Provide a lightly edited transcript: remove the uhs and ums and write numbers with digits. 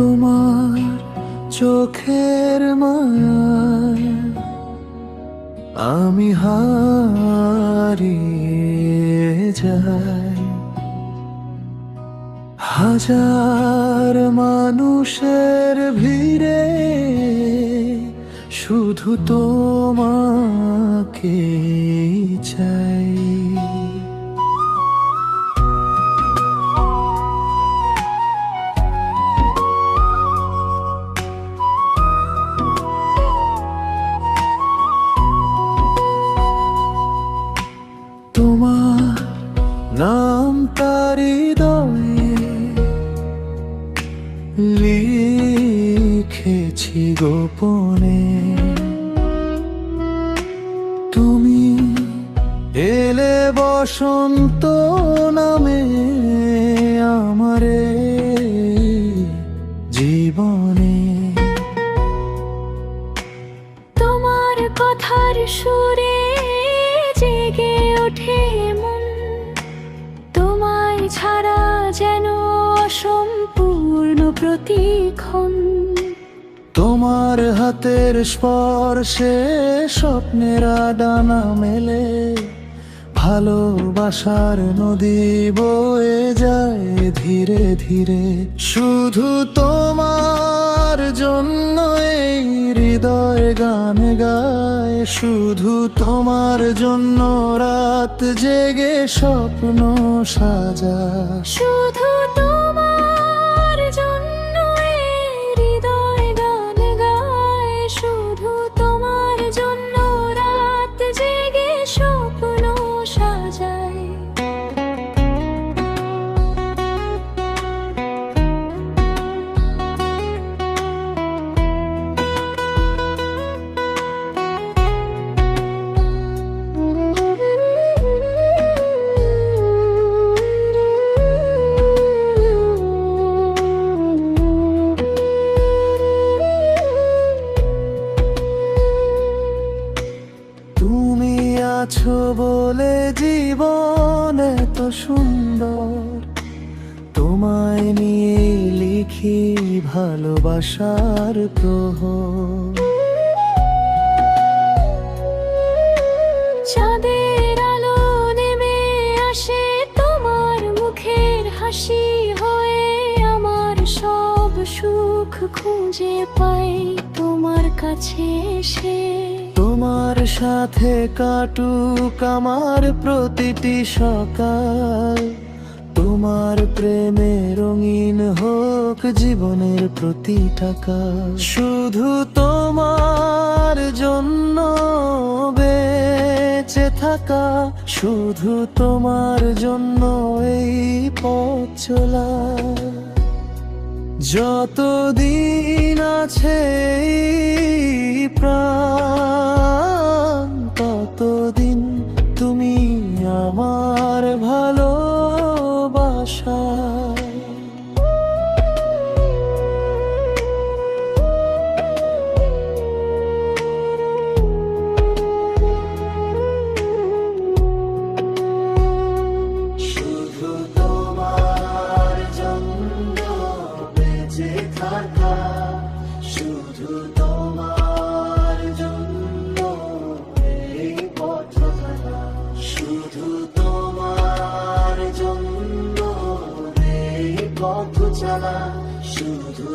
তোমার চোখের মায়ায় আমি হারিয়ে যাই। হাজার মানুষের ভিড়ে শুধু তোমাকে চাই। তোমার নাম তার হৃদয়ে লিখেছি গোপনে। তুমি এলে বসন্ত নামে আমারে জীবনে। তোমার কথার সুরে জেগে ওঠে মন, তোমায় ছাড়া যেন অসম্পূর্ণ প্রতিক্ষণ। তোমার হাতের স্পর্শে স্বপ্নের ডানা মেলে, ভালোবাসার নদী বয়ে যায় ধীরে ধীরে। শুধু তোমার জন্য এই হৃদয় গান গায়, শুধু তোমার জন্য রাত জেগে স্বপ্ন সাজায়। শুধু তোমার জন্য এই হৃদয় গান গায়, শুধু তোমার জন্য রাত জেগে স্বপ্ন সাজায়। তুমি আছো বলে জীবন এত সুন্দর, তোমায় নিয়ে লিখি ভালোবাসার প্রহর। চাঁদের আলো নেমে আসে তোমার মুখের হাসি হয়ে, আমার সব সুখ খুঁজে পাই তোমার কাছে এসে। তোমার সাথে কাটুক আমার প্রতিটি সকাল, তোমার প্রেমে রঙিন হোক জীবনের প্রতিটা কাল। শুধু তোমার জন্য বেঁচে থাকা, শুধু তোমার জন্য এই পথ চলা। যতদিন আছে এই প্রাণ, ততদিন তুমি আমার ভালোবাসা। শুধু তোমার জন্য বেঁচে থাকা, শুধু তোমার জন্য এই পথ চলা। শুধু তোমার জন্য এই পথ চলা, শুধু